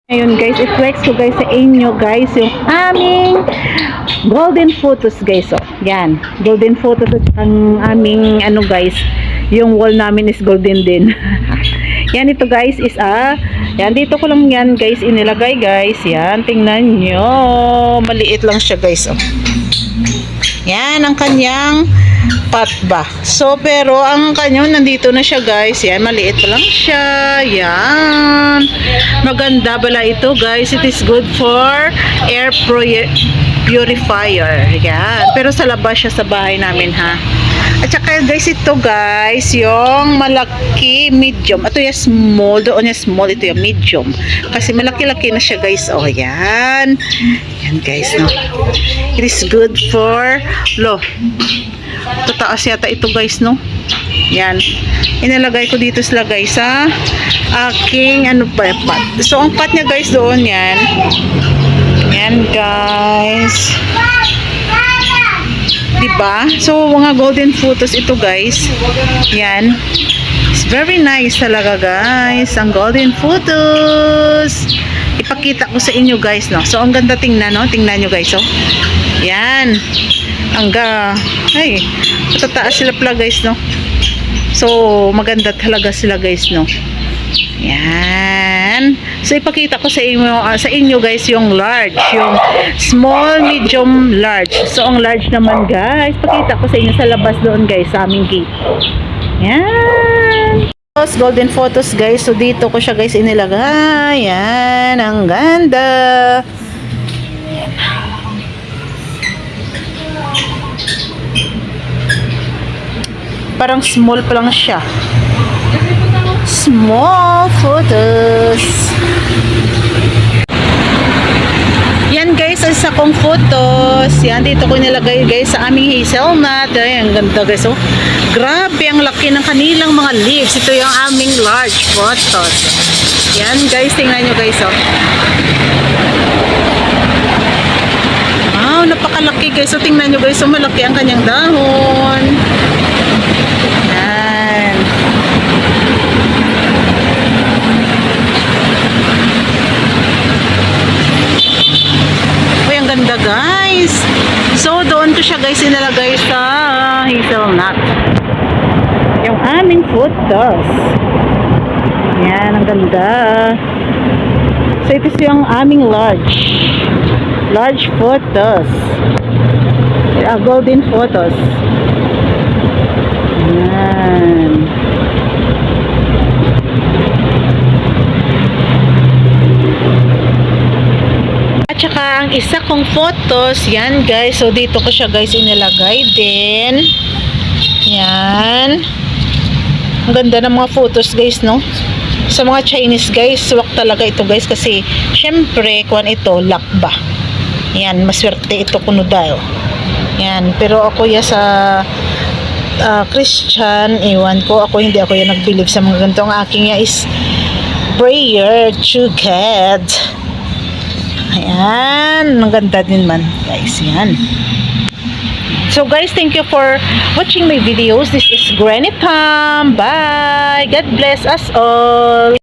Ngayon guys, i-flex ko guys sa inyo guys yung aming golden photos guys. So, yan. Golden photos at ang aming ano guys, yung wall namin is golden din. Yan, ito guys is yan, dito ko lang yan guys inilagay guys. Yan, tingnan nyo. Maliit lang siya guys. Oh. Yan, ang kanyang pot ba. So, pero ang kanyang nandito na siya guys. Yan, maliit lang siya. Yan. Maganda bala ito guys. It is good for air purifier. Yan. Pero sa labas siya sa bahay namin ha. At saka guys, ito guys, yung malaki, medium. Ito yung small, doon yung small, ito yung medium. Kasi malaki-laki na siya guys. Oh, yan. Yan guys, no. It is good for, tataas yata ito guys, no. Yan. Inalagay ko dito sila guys sa aking, pot. So, ang pot niya guys doon, yan. Yan guys. Diba? So, mga golden photos ito guys. Yan. It's very nice talaga guys. Ang golden photos. Ipakita ko sa inyo guys, no. So, ang ganda tingnan, no. Tingnan nyo guys, oh. Yan. Ay, matataas sila pala guys, no. So, maganda talaga sila guys, no. Yan. So, ipakita ko sa inyo guys yung large, yung small, medium, large. So, ang large naman guys, pakita ko sa inyo sa labas doon guys, sa aming gate. Yan. Golden photos guys. So, dito ko siya guys inilagay. Yan. Ang ganda. Yan. Parang small pa lang siya. Small photos. Yan guys, isa kong photos. Yan, dito ko nilagay guys sa aming hazelnut. Ay, ang ganda guys. Oh. Grabe, ang laki ng kanilang mga leaves. Ito yung aming large photos. Yan guys, tingnan nyo guys. Oh. Wow, napakalaki guys. So, tingnan nyo guys. So, malaki ang kanyang dahon. Yan. Ganda guys. So doon ko siya guys inalagay sa hazelnut. Yung aming photos. Yan, ang ganda. So ito yung aming large photos. Golden photos. Yan. At saka ang isa kong photos, yan guys. So dito ko siya guys inilagay din. Yan. Ang ganda ng mga photos guys, no? Sa mga Chinese guys, swak talaga ito guys kasi syempre kuan ito, lakba. Yan, maswerte ito kuno daw. Yan, pero ako ya sa Christian, iwan ko, hindi ako yung nag-believe sa mga ganito. Ang aking ya is prayer to God. Ayan, ang ganda din man guys, yan. So guys, thank you for watching my videos. This is Granny Pam. Bye. God bless us all.